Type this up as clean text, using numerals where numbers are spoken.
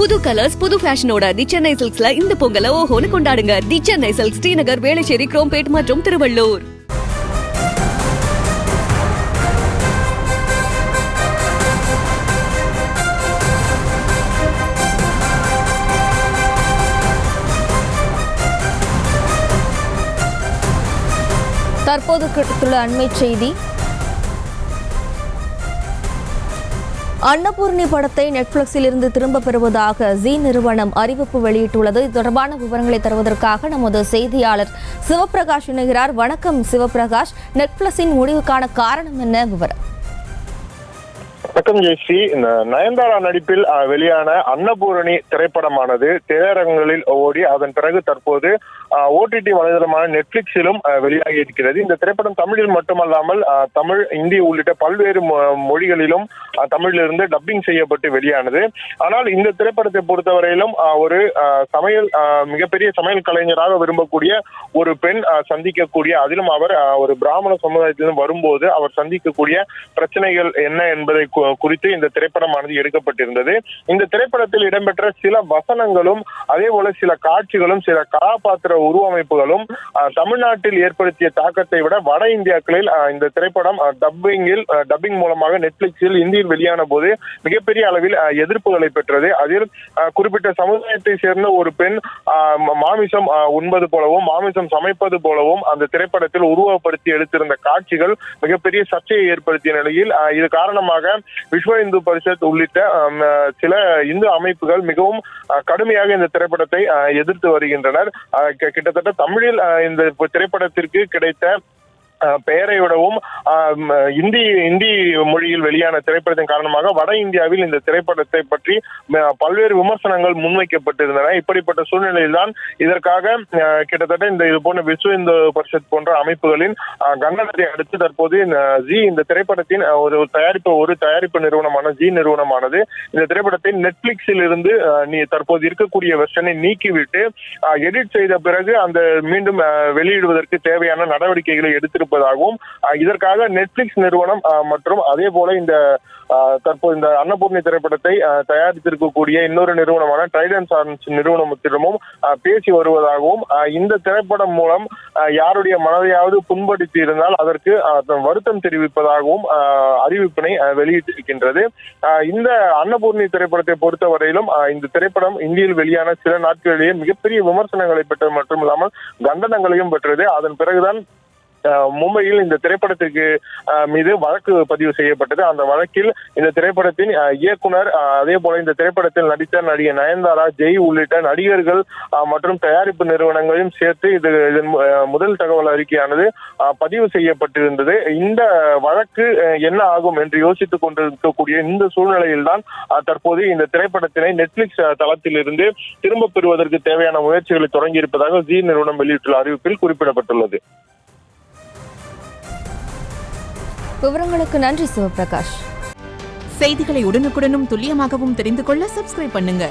புது கலர்ஸ் புது ஃபேஷனோட தி சென்னை சில்க்ஸ்ல இந்த பொங்கலை ஓஹோன்னு கொண்டாடுங்க. தி சென்னை சில்க்ஸ், ஸ்ரீநகர், வேளச்சேரி, குரோம்பேட் மற்றும் திருவள்ளூர். தற்போது கிடைத்துள்ள அண்மை செய்தி, அன்னபூர்ணி படத்தை நெட்ஃபிளிக்ஸில் இருந்து திரும்ப பெறுவதாக ஜீ நிறுவனம் அறிவிப்பு வெளியிட்டுள்ளது. இது தொடர்பான விவரங்களை தருவதற்காக நமது செய்தியாளர் சிவபிரகாஷ் இணைகிறார். வணக்கம் சிவபிரகாஷ், நெட்ஃபிளிக்ஸின் முடிவுக்கான காரணம் என்ன, விவரம்? வணக்கம் ஜெயஸ்ரீ. நயன்தாரா நடிப்பில் வெளியான அன்னபூரணி திரைப்படமானது திரையரங்குகளில் ஓடி அதன் பிறகு தற்போது ஓடிடி வலைதளமான நெட்ஃபிளிக்ஸிலும் வெளியாகி இருக்கிறது. இந்த திரைப்படம் தமிழில் மட்டுமல்லாமல் தமிழ், இந்தி உள்ளிட்ட பல்வேறு மொழிகளிலும் தமிழிலிருந்து டப்பிங் செய்யப்பட்டு வெளியானது. ஆனால் இந்த திரைப்படத்தை பொறுத்தவரையிலும் ஒரு மிகப்பெரிய சமையல் கலைஞராக விரும்பக்கூடிய ஒரு பெண் சந்திக்கக்கூடிய, அதிலும் அவர் ஒரு பிராமண சமுதாயத்திலிருந்து வரும்போது அவர் சந்திக்கக்கூடிய பிரச்சனைகள் என்ன என்பதை குறித்து இந்த திரைப்படமானது எடுக்கப்பட்டிருந்தது. இந்த திரைப்படத்தில் இடம்பெற்ற சில வசனங்களும் அதே போல சில காட்சிகளும் சில கதாபாத்திர உருவமைப்புகளும் தமிழ்நாட்டில் ஏற்படுத்திய தாக்கத்தை விட வட இந்தியாக்களில் இந்த திரைப்படம் டப்பிங் மூலமாக நெட்ஃபிளிக்ஸில் இந்தியில் வெளியான போது மிகப்பெரிய அளவில் எதிர்ப்புகளை பெற்றது. அதில் குறிப்பிட்ட சமுதாயத்தை சேர்ந்த ஒரு பெண் மாமிசம் உண்பது போலவும் மாமிசம் சமைப்பது போலவும் அந்த திரைப்படத்தில் உருவப்படுத்தி எடுத்திருந்த காட்சிகள் மிகப்பெரிய சர்ச்சையை ஏற்படுத்திய நிலையில் இது காரணமாக விஸ்வ இந்து பரிஷத் உள்ளிட்ட சில இந்து அமைப்புகள் மிகவும் கடுமையாக இந்த திரைப்படத்தை எதிர்த்து வருகின்றனர். கிட்டத்தட்ட தமிழில் இந்த திரைப்படத்திற்கு கிடைத்த பெயரை விடவும் இந்தி மொழியில் வெளியான திரைப்படத்தின் காரணமாக வட இந்தியாவில் இந்த திரைப்படத்தை பற்றி பல்வேறு விமர்சனங்கள் முன்வைக்கப்பட்டிருந்தன. இப்படிப்பட்ட சூழ்நிலையில் தான் இதற்காக கிட்டத்தட்ட இது போன்ற விஸ்வ இந்து பரிஷத் போன்ற அமைப்புகளின் கண்டனத்தை அடுத்து தற்போது ஜி இந்த திரைப்படத்தின் ஒரு தயாரிப்பு நிறுவனமான ஜி நிறுவனமானது இந்த திரைப்படத்தை நெட்ஃபிளிக்ஸில் இருந்து தற்போது இருக்கக்கூடிய வெர்ஷனை நீக்கிவிட்டு எடிட் செய்த பிறகு அந்த மீண்டும் வெளியிடுவதற்கு தேவையான நடவடிக்கைகளை எடுத்திருப்பதாகவும் இதற்காக நெட்ஃபிளிக்ஸ் நிறுவனம் மற்றும் அதே போல இந்த தற்போது இந்த அன்னபூர்ணி திரைப்படத்தை தயாரித்திருக்கக்கூடிய இன்னொரு நிறுவனமான ட்ரைடன்ட் சான்ஸ் நிறுவனத்திடமும் பேசி வருவதாகவும் இந்த திரைப்படம் மூலம் யாருடைய மனதையாவது புண்படுத்தி இருந்தால் அதற்கு வருத்தம் தெரிவிப்பதாகவும் அறிவிப்பினை வெளியிட்டிருக்கின்றது. இந்த அன்னபூர்ணி திரைப்படத்தை பொறுத்தவரையிலும் இந்த திரைப்படம் இந்தியில் வெளியான சில நாட்களிலேயே மிகப்பெரிய விமர்சனங்களை பெற்றது மட்டுமில்லாமல் கண்டனங்களையும் பெற்றது. அதன் பிறகுதான் மும்பையில் இந்த திரைப்படத்திற்கு மீது வழக்கு பதிவு செய்யப்பட்டது. அந்த வழக்கில் இந்த திரைப்படத்தின் இயக்குனர் அதே போல இந்த திரைப்படத்தில் நடித்த நடிகை நயன்தாரா, ஜெய் உள்ளிட்ட நடிகர்கள் மற்றும் தயாரிப்பு நிறுவனங்களையும் சேர்த்து இதன் முதல் தகவல் அறிக்கையானது பதிவு செய்யப்பட்டிருந்தது. இந்த வழக்கு என்ன ஆகும் என்று யோசித்துக் கொண்டிருக்கக்கூடிய இந்த சூழ்நிலையில் தான் தற்போது இந்த திரைப்படத்தினை நெட்ஃபிளிக்ஸ் தளத்திலிருந்து திரும்ப பெறுவதற்கு தேவையான முயற்சிகளை தொடங்கி இருப்பதாக ஜி நிறுவனம் வெளியிட்டுள்ள அறிவிப்பில் குறிப்பிடப்பட்டுள்ளது. விவரங்களுக்கு நன்றி சிவபிரகாஷ். செய்திகளை உடனுக்குடனும் துல்லியமாகவும் தெரிந்து கொள்ள சப்ஸ்கிரைப் பண்ணுங்க.